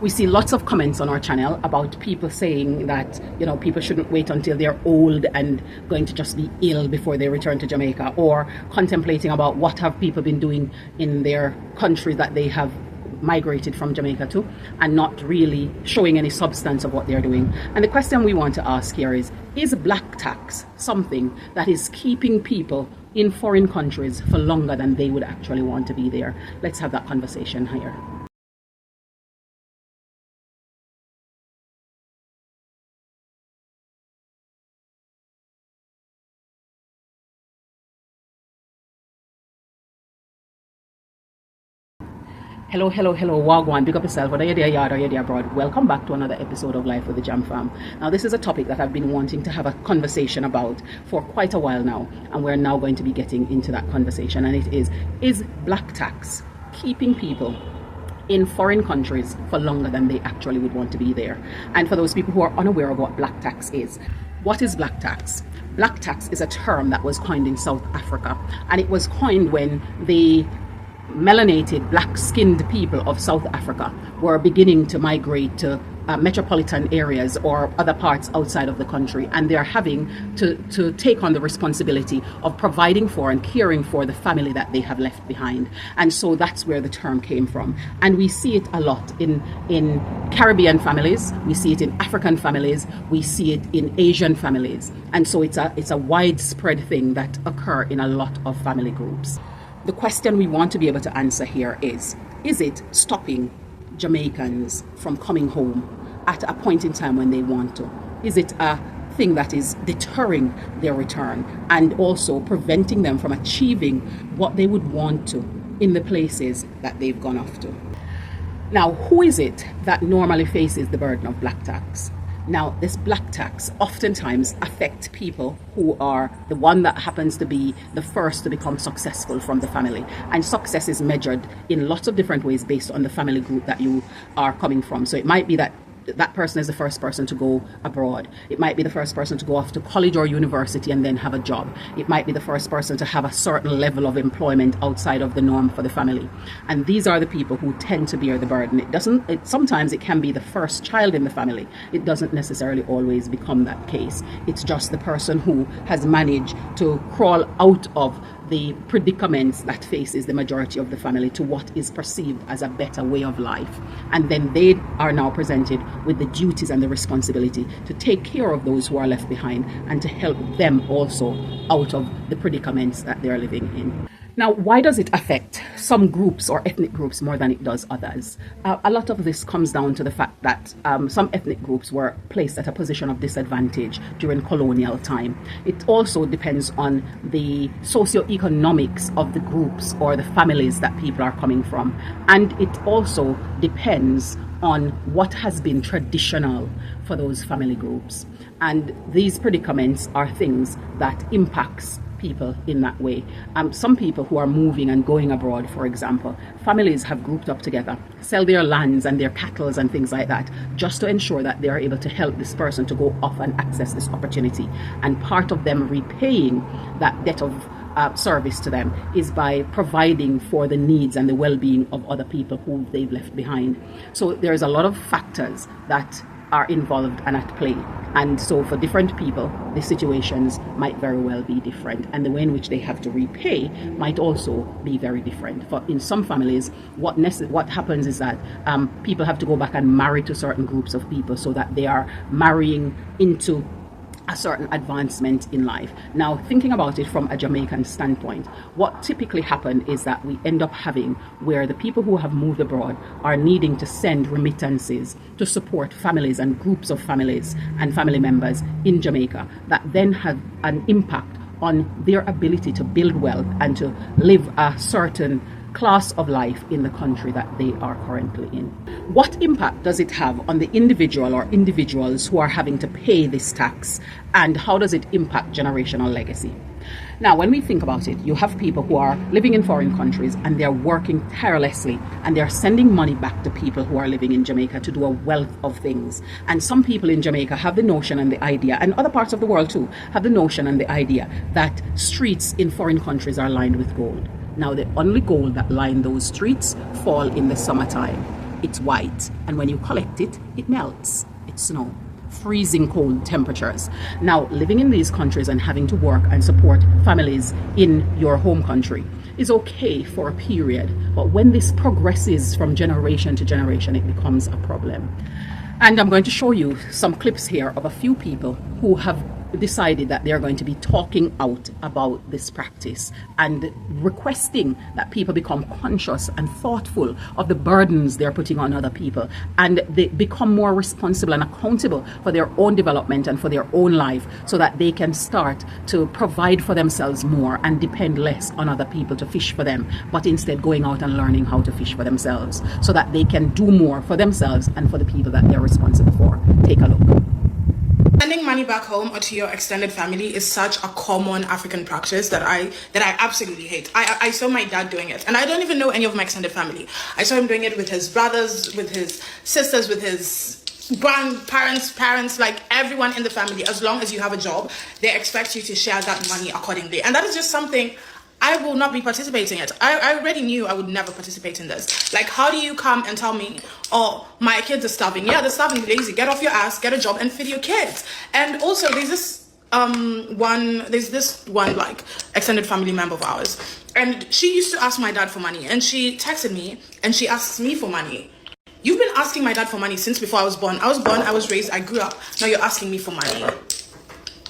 We see lots of comments on our channel about people saying that, you know, people shouldn't wait until they're old and going to just be ill before they return to Jamaica, or contemplating about what have people been doing in their country that they have migrated from Jamaica to, and not really showing any substance of what they're doing. And the question we want to ask here is black tax something that is keeping people in foreign countries for longer than they would actually want to be there? Let's have that conversation here. Hello, Wagwan, big up yourself, whether you're there yard or you're there abroad. Welcome back to another episode of Life with the Jam Fam. Now, this is a topic that I've been wanting to have a conversation about for quite a while now, and we're now going to be getting into that conversation, and it is black tax keeping people in foreign countries for longer than they actually would want to be there? And for those people who are unaware of what black tax is, what is black tax? Black tax is a term that was coined in South Africa, and it was coined when the melanated, black-skinned people of South Africa were beginning to migrate to metropolitan areas or other parts outside of the country, and they're having to take on the responsibility of providing for and caring for the family that they have left behind. And so that's where the term came from. And we see it a lot in Caribbean families, we see it in African families, we see it in Asian families. And so it's a widespread thing that occur in a lot of family groups. The question we want to be able to answer here is it stopping Jamaicans from coming home at a point in time when they want to? Is it a thing that is deterring their return and also preventing them from achieving what they would want to in the places that they've gone off to? Now, who is it that normally faces the burden of black tax? Now, this black tax oftentimes affects people who are the one that happens to be the first to become successful from the family. And success is measured in lots of different ways based on the family group that you are coming from. So it might be that person is the first person to go abroad. It might be the first person to go off to college or university and then have a job. It might be the first person to have a certain level of employment outside of the norm for the family. And these are the people who tend to bear the burden. Sometimes it can be the first child in the family. It doesn't necessarily always become that case. It's just the person who has managed to crawl out of the predicaments that faces the majority of the family to what is perceived as a better way of life. And then they are now presented with the duties and the responsibility to take care of those who are left behind and to help them also out of the predicaments that they're living in. Now, why does it affect some groups or ethnic groups more than it does others? A lot of this comes down to the fact that some ethnic groups were placed at a position of disadvantage during colonial time. It also depends on the socioeconomics of the groups or the families that people are coming from. And it also depends on what has been traditional for those family groups. And these predicaments are things that impacts people in that way. Some people who are moving and going abroad, for example, families have grouped up together, sell their lands and their cattle and things like that, just to ensure that they are able to help this person to go off and access this opportunity. And part of them repaying that debt of service to them is by providing for the needs and the well-being of other people who they've left behind. So there's a lot of factors that are involved and at play. And so for different people, the situations might very well be different. And the way in which they have to repay might also be very different. For in some families, what happens is that people have to go back and marry to certain groups of people so that they are marrying into a certain advancement in life. Now, thinking about it from a Jamaican standpoint, what typically happens is that we end up having where the people who have moved abroad are needing to send remittances to support families and groups of families and family members in Jamaica that then have an impact on their ability to build wealth and to live a certain class of life in the country that they are currently in. What impact does it have on the individual or individuals who are having to pay this tax, and how does it impact generational legacy? Now, when we think about it, you have people who are living in foreign countries and they're working tirelessly and they're sending money back to people who are living in Jamaica to do a wealth of things. And some people in Jamaica have the notion and the idea, and other parts of the world too, have the notion and the idea that streets in foreign countries are lined with gold. Now, the only gold that line those streets fall in the summertime. it's white. And when you collect it, it melts. It's snow. Freezing cold temperatures. Now, living in these countries and having to work and support families in your home country is okay for a period, but when this progresses from generation to generation, it becomes a problem. And I'm going to show you some clips here of a few people who have decided that they're going to be talking out about this practice and requesting that people become conscious and thoughtful of the burdens they're putting on other people, and they become more responsible and accountable for their own development and for their own life, so that they can start to provide for themselves more and depend less on other people to fish for them, but instead going out and learning how to fish for themselves so that they can do more for themselves and for the people that they're responsible for. Take a look. Sending money back home or to your extended family is such a common African practice that I absolutely hate. I saw my dad doing it, and I don't even know any of my extended family. I saw him doing it with his brothers, with his sisters, with his grandparents, parents, like everyone in the family. As long as you have a job, they expect you to share that money accordingly, and that is just something I will not be participating in it. I already knew I would never participate in this. Like, how do you come and tell me, oh, my kids are starving? Yeah, they're starving, lazy. Get off your ass, get a job and feed your kids. And also there's this one like extended family member of ours, and she used to ask my dad for money, and she texted me and she asks me for money. You've been asking my dad for money since before I was born. I was raised, I grew up. Now you're asking me for money.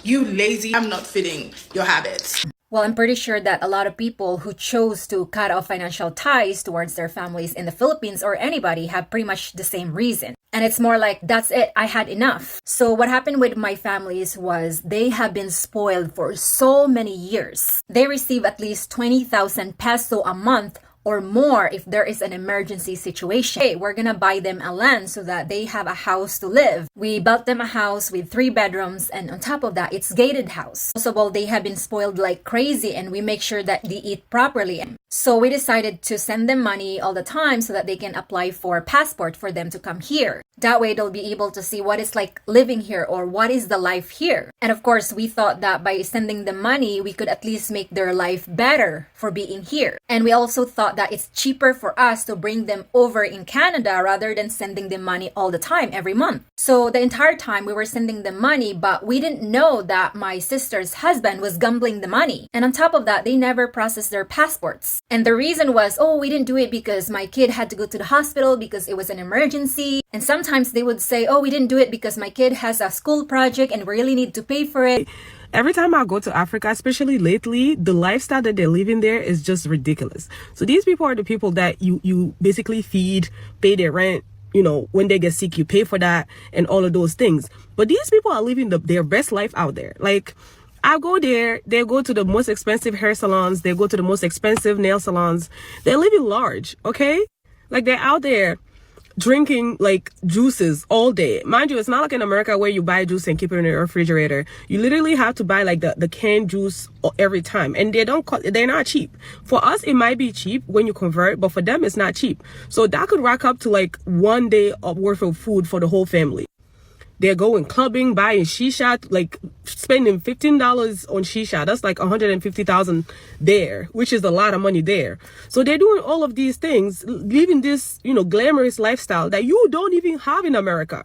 You lazy, I'm not fitting your habits. Well, I'm pretty sure that a lot of people who chose to cut off financial ties towards their families in the Philippines or anybody have pretty much the same reason. And it's more like, that's it, I had enough. So what happened with my families was they have been spoiled for so many years. They receive at least 20,000 peso a month or more if there is an emergency situation. Hey, we're gonna buy them a land so that they have a house to live. We built them a house with 3 bedrooms, and on top of that, it's gated house. Also, well, they have been spoiled like crazy, and we make sure that they eat properly. So we decided to send them money all the time so that they can apply for a passport for them to come here. That way they'll be able to see what it's like living here, or what is the life here. And of course, we thought that by sending them money, we could at least make their life better for being here. And we also thought that it's cheaper for us to bring them over in Canada rather than sending them money all the time every month. So the entire time we were sending them money, but we didn't know that my sister's husband was gambling the money. And on top of that, they never processed their passports. And the reason was, oh, we didn't do it because my kid had to go to the hospital because it was an emergency. And sometimes they would say, oh, we didn't do it because my kid has a school project and we really need to pay for it. Every time I go to Africa, especially lately, the lifestyle that they're living there is just ridiculous. So these people are the people that you basically feed, pay their rent, you know, when they get sick, you pay for that and all of those things. But these people are living their best life out there. Like, I go there, they go to the most expensive hair salons, they go to the most expensive nail salons. They're living large, okay? Like, they're out there drinking like juices all day. Mind you, it's not like in America where you buy juice and keep it in the refrigerator. You literally have to buy like the canned juice every time, and they're not cheap. For us, it might be cheap when you convert, but for them, it's not cheap. So that could rack up to like 1 day of worth of food for the whole family. They're going clubbing, buying shisha, like spending $15 on shisha. That's like 150,000 there, which is a lot of money there. So they're doing all of these things, living this, you know, glamorous lifestyle that you don't even have in America.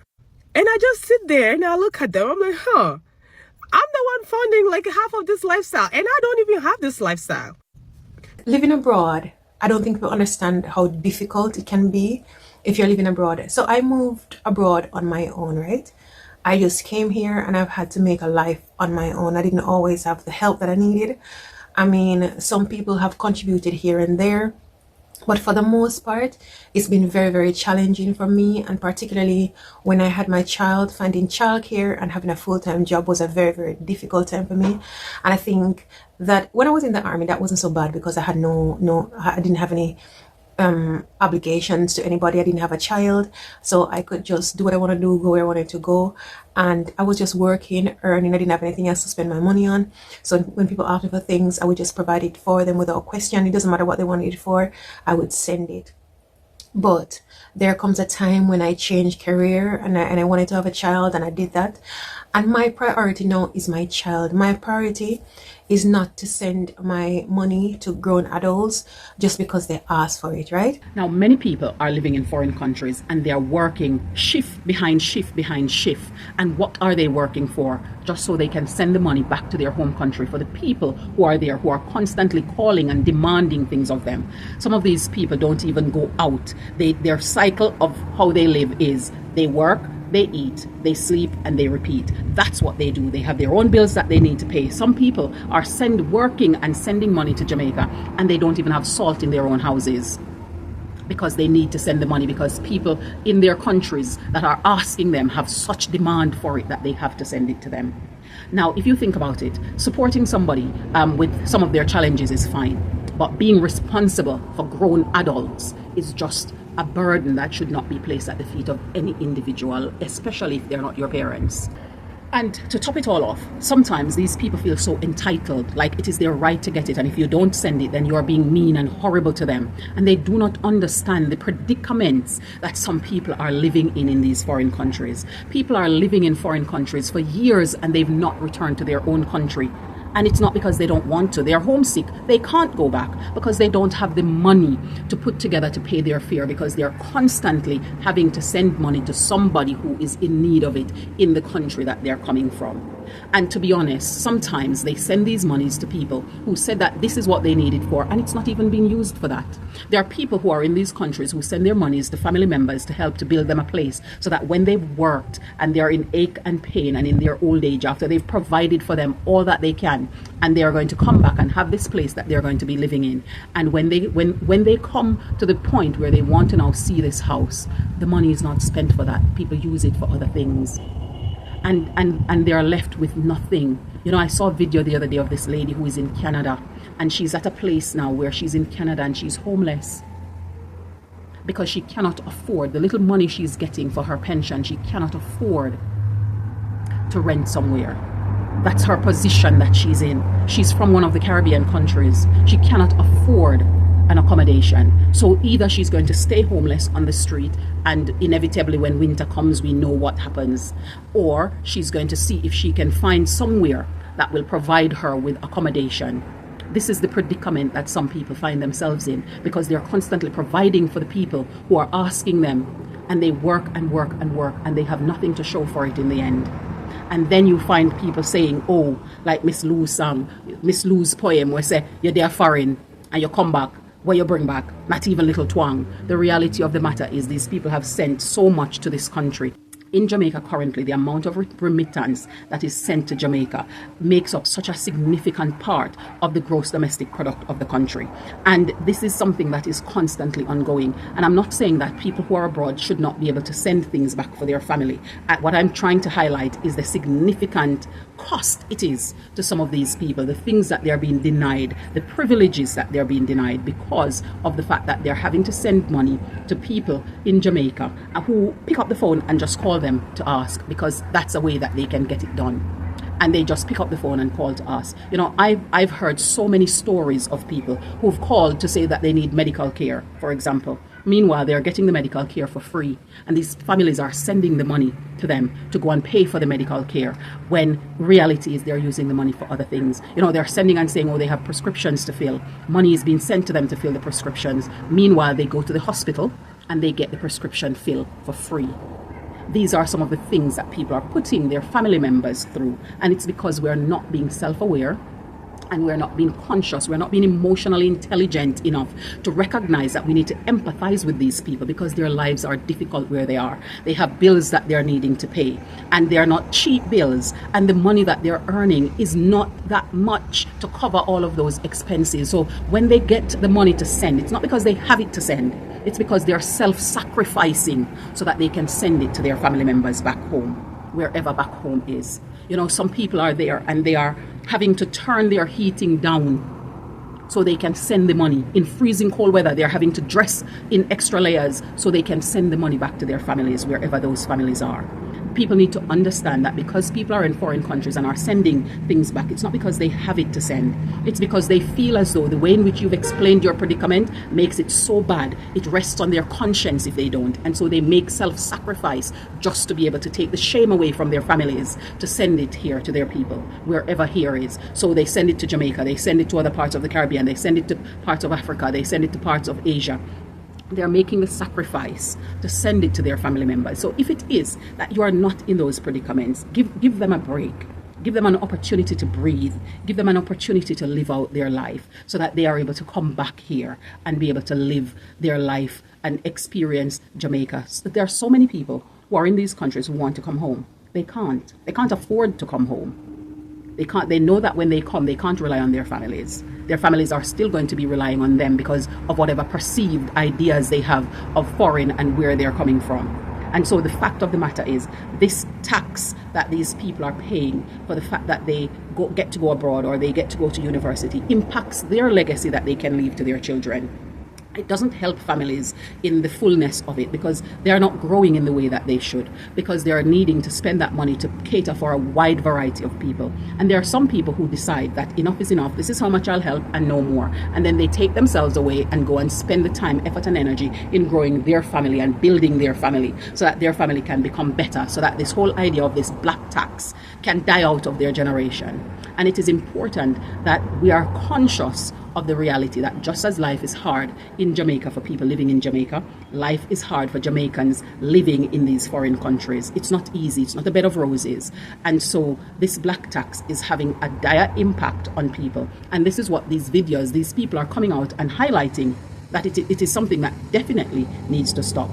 And I just sit there and I look at them. I'm like, I'm the one funding like half of this lifestyle, and I don't even have this lifestyle. Living abroad, I don't think people understand how difficult it can be if you're living abroad. So I moved abroad on my own, right? I just came here and I've had to make a life on my own. I didn't always have the help that I needed. I mean, some people have contributed here and there, but for the most part, it's been very, very challenging for me. And particularly when I had my child, finding childcare and having a full-time job was a very, very difficult time for me. And I think that when I was in the army, that wasn't so bad because I had I didn't have any obligations to anybody. I didn't have a child, so I could just do what I want to do, go where I wanted to go, and I was just working, earning. I didn't have anything else to spend my money on. So when people asked me for things, I would just provide it for them without question. It doesn't matter what they wanted it for, I would send it. But there comes a time when I changed career and I wanted to have a child, and I did that. And my priority now is my child. My priority is not to send my money to grown adults just because they ask for it, right? Now, many people are living in foreign countries and they are working shift behind shift behind shift. And what are they working for? Just so they can send the money back to their home country for the people who are there, who are constantly calling and demanding things of them. Some of these people don't even go out. Their cycle of how they live is they work, they eat, they sleep, and they repeat. That's what they do. They have their own bills that they need to pay. Some people are working and sending money to Jamaica, and they don't even have salt in their own houses because they need to send the money, because people in their countries that are asking them have such demand for it that they have to send it to them. Now, if you think about it, supporting somebody with some of their challenges is fine, but being responsible for grown adults is just a burden that should not be placed at the feet of any individual, especially if they're not your parents. And to top it all off, sometimes these people feel so entitled, like it is their right to get it, and if you don't send it, then you're being mean and horrible to them. And they do not understand the predicaments that some people are living in these foreign countries. People are living in foreign countries for years and they've not returned to their own country. And it's not because they don't want to. They're homesick. They can't go back because they don't have the money to put together to pay their fare, because they're constantly having to send money to somebody who is in need of it in the country that they're coming from. And to be honest, sometimes they send these monies to people who said that this is what they need it for, and it's not even being used for that. There are people who are in these countries who send their monies to family members to help to build them a place, so that when they've worked and they're in ache and pain and in their old age, after they've provided for them all that they can, and they are going to come back and have this place that they're going to be living in. And when they come to the point where they want to now see this house, the money is not spent for that. People use it for other things. And they are left with nothing. You know, I saw a video the other day of this lady who is in Canada, and she's at a place now where she's in Canada and she's homeless because she cannot afford the little money she's getting for her pension. She cannot afford to rent somewhere. That's her position that she's in. She's from one of the Caribbean countries. She cannot afford an accommodation. So either she's going to stay homeless on the street, and inevitably when winter comes we know what happens, or she's going to see if she can find somewhere that will provide her with accommodation. This is the predicament that some people find themselves in, because they're constantly providing for the people who are asking them, and they work and work and work, and they have nothing to show for it in the end. And then you find people saying, oh, like Miss Lou's song, Miss Lou's poem, where say you're there foreign and you come back, what you bring back, not even little twang. The reality of the matter is these people have sent so much to this country. In Jamaica currently, the amount of remittance that is sent to Jamaica makes up such a significant part of the gross domestic product of the country. And this is something that is constantly ongoing. And I'm not saying that people who are abroad should not be able to send things back for their family. What I'm trying to highlight is the significant cost it is to some of these people, the things that they're being denied, the privileges that they're being denied because of the fact that they're having to send money to people in Jamaica who pick up the phone and just call them to ask, because that's a way that they can get it done. And they just pick up the phone and call to us. You know, I've heard so many stories of people who've called to say that they need medical care, for example. Meanwhile, they're getting the medical care for free, and these families are sending the money to them to go and pay for the medical care, when reality is they're using the money for other things. You know, they're sending and saying, oh, they have prescriptions to fill. Money is being sent to them to fill the prescriptions. Meanwhile, they go to the hospital and they get the prescription filled for free. These are some of the things that people are putting their family members through, and it's because we're not being self-aware, and we're not being conscious, we're not being emotionally intelligent enough to recognize that we need to empathize with these people, because their lives are difficult where they are. They have bills that they're needing to pay, and they're not cheap bills, and the money that they're earning is not that much to cover all of those expenses. So when they get the money to send, it's not because they have it to send, it's because they're self-sacrificing so that they can send it to their family members back home, wherever back home is. You know, some people are there and they are having to turn their heating down so they can send the money. In freezing cold weather, they're having to dress in extra layers so they can send the money back to their families, wherever those families are. people need to understand that because people are in foreign countries and are sending things back, it's not because they have it to send. It's because they feel as though the way in which you've explained your predicament makes it so bad, it rests on their conscience if they don't. And so they make self-sacrifice just to be able to take the shame away from their families, to send it here to their people, wherever here is. So they send it to Jamaica, they send it to other parts of the Caribbean, they send it to parts of Africa, they send it to parts of Asia. They're making the sacrifice to send it to their family members. So if it is that you are not in those predicaments, give them a break. Give them an opportunity to breathe. Give them an opportunity to live out their life so that they are able to come back here and be able to live their life and experience Jamaica. So there are so many people who are in these countries who want to come home. They can't. They can't afford to come home. They know that when they come, they can't rely on their families. Their families are still going to be relying on them because of whatever perceived ideas they have of foreign and where they're coming from. And so the fact of the matter is, this tax that these people are paying for the fact that they get to go abroad or they get to go to university impacts their legacy that they can leave to their children. It doesn't help families in the fullness of it because they are not growing in the way that they should, because they are needing to spend that money to cater for a wide variety of people. And there are some people who decide that enough is enough, this is how much I'll help and no more. And then they take themselves away and go and spend the time, effort and energy in growing their family and building their family so that their family can become better, so that this whole idea of this black tax can die out of their generation. And it is important that we are conscious of the reality that just as life is hard in Jamaica for people living in Jamaica, life is hard for Jamaicans living in these foreign countries. It's not easy. It's not a bed of roses. And so this black tax is having a dire impact on people. And this is what these videos, these people are coming out and highlighting, that it is something that definitely needs to stop.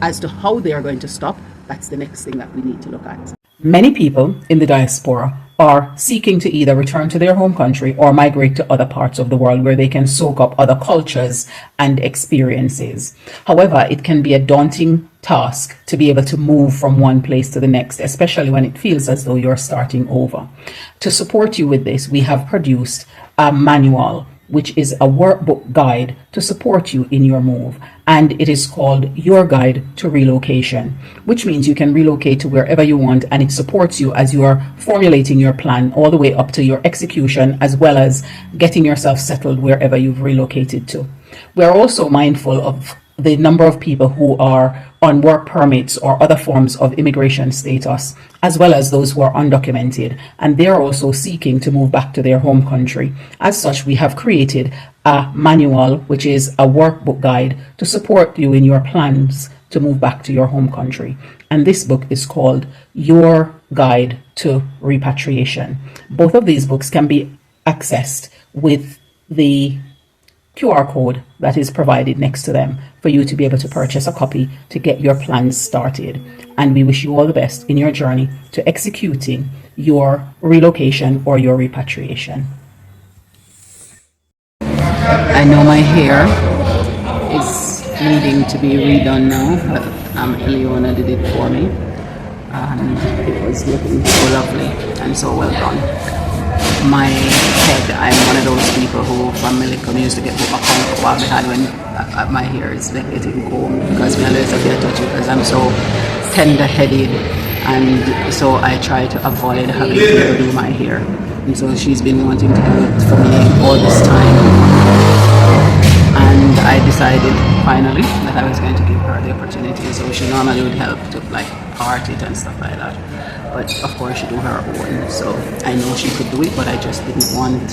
As to how they are going to stop, that's the next thing that we need to look at. Many people in the diaspora are seeking to either return to their home country or migrate to other parts of the world where they can soak up other cultures and experiences. However, it can be a daunting task to be able to move from one place to the next, especially when it feels as though you're starting over. To support you with this, we have produced a manual, which is a workbook guide to support you in your move. And it is called Your Guide to Relocation, which means you can relocate to wherever you want, and it supports you as you are formulating your plan all the way up to your execution, as well as getting yourself settled wherever you've relocated to. We're also mindful of the number of people who are on work permits or other forms of immigration status, as well as those who are undocumented, and they're also seeking to move back to their home country. As such, we have created a manual, which is a workbook guide to support you in your plans to move back to your home country. And this book is called Your Guide to Repatriation. Both of these books can be accessed with the QR code that is provided next to them for you to be able to purchase a copy to get your plans started. And we wish you all the best in your journey to executing your relocation or your repatriation. I know my hair is needing to be redone now, but Eleona did it for me, and it was looking so lovely and so well done. My head, I'm one of those people who from Millicom used to get a comb while we had when my hair is like getting combed, because my always get touchy because I'm so tender-headed, and so I try to avoid having to do my hair. And so she's been wanting to do it for me all this time, and I decided finally that I was going to give her the opportunity. So she normally would help to like part it and stuff like that, but of course she do her own. So I know she could do it, but I just didn't want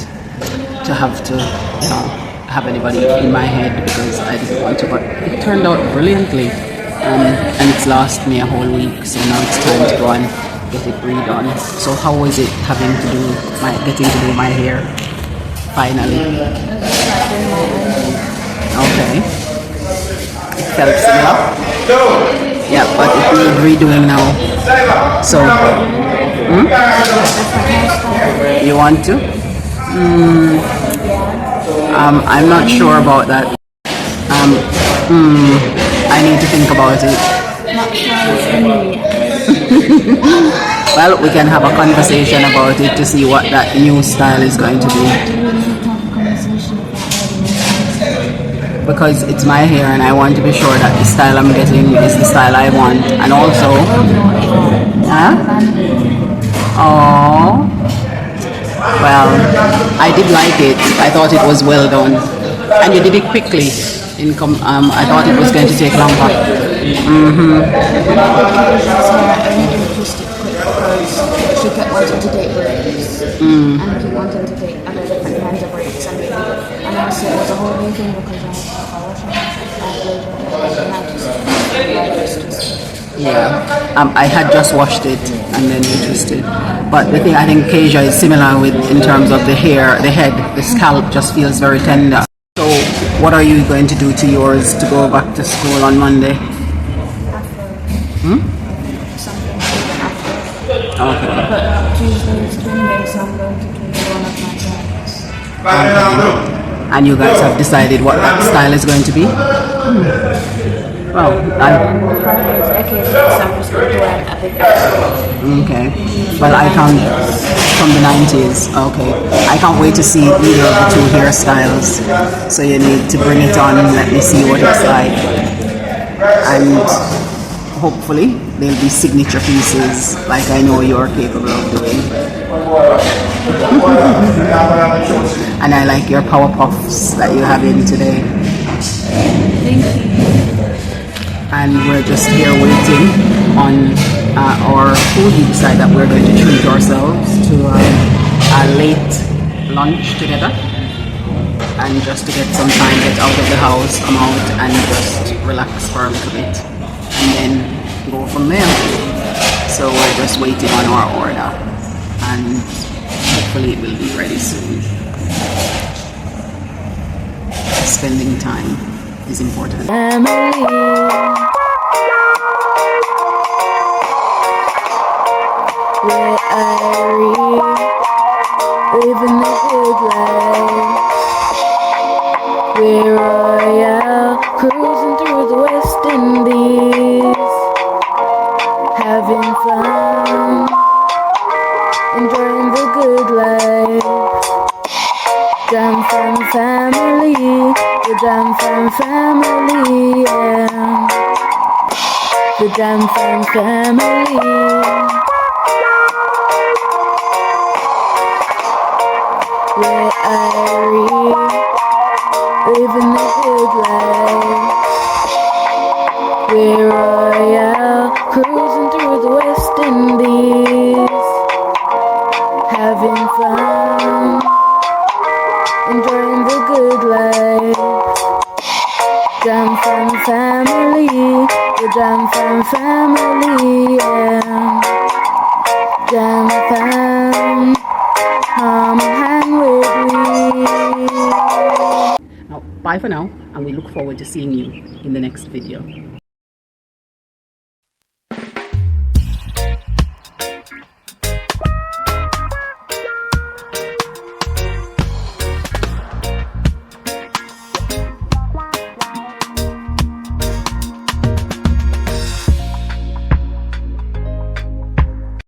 to have to, you know, have anybody in my head, because I didn't want to. But it turned out brilliantly, and it's lasted me a whole week. So now it's time to go and get it redone. So how was it getting to do my hair finally? Okay, it felt similar. Yeah, but it needs redoing now. So, you want to? I'm not sure about that. I need to think about it. Well, we can have a conversation about it to see what that new style is going to be. Because it's my hair and I want to be sure that the style I'm getting is the style I want. And also, Huh? Oh. Well, I did like it. I thought it was well done. And you did it quickly. I thought it was going to take longer. She kept wanting to take breaks. And I keep wanting to take other different kinds of breaks. And honestly, it was a whole new thing because I had just washed it and then you twisted. But the thing, I think Keisha is similar with in terms of the hair, the head, the scalp just feels very tender. So what are you going to do to yours to go back to school on Monday? Okay. But Tuesday is twin day, so I'm going to do one of my tracks. Okay. And you guys have decided what that style is going to be? Well, okay. Well, I can't, from the 90s, okay. I can't wait to see either of the two hairstyles. So you need to bring it on and let me see what it's like. And hopefully there'll be signature pieces like I know you're capable of doing. And I like your power puffs that you have in today. Thank you. And we're just here waiting on our food. We decide that we're going to treat ourselves to a late lunch together, and just to get some time, get out of the house, come out and just relax for a little bit and then go from there. So we're just waiting on our order and hopefully it will be ready soon. Spending time is important. Where I living the good life. We're royal, cruising through the West Indies, having fun, enjoying the good life. Jam Fam family, the Jam Fam family, yeah. The Jam Fam family. Where I living the good life. We're royal, cruising through the West Indies, having fun, enjoying the good life. Jam Fam family, the Jam Fam family, yeah. Jam Fam, hang with me. Now, bye for now, and we look forward to seeing you in the next video.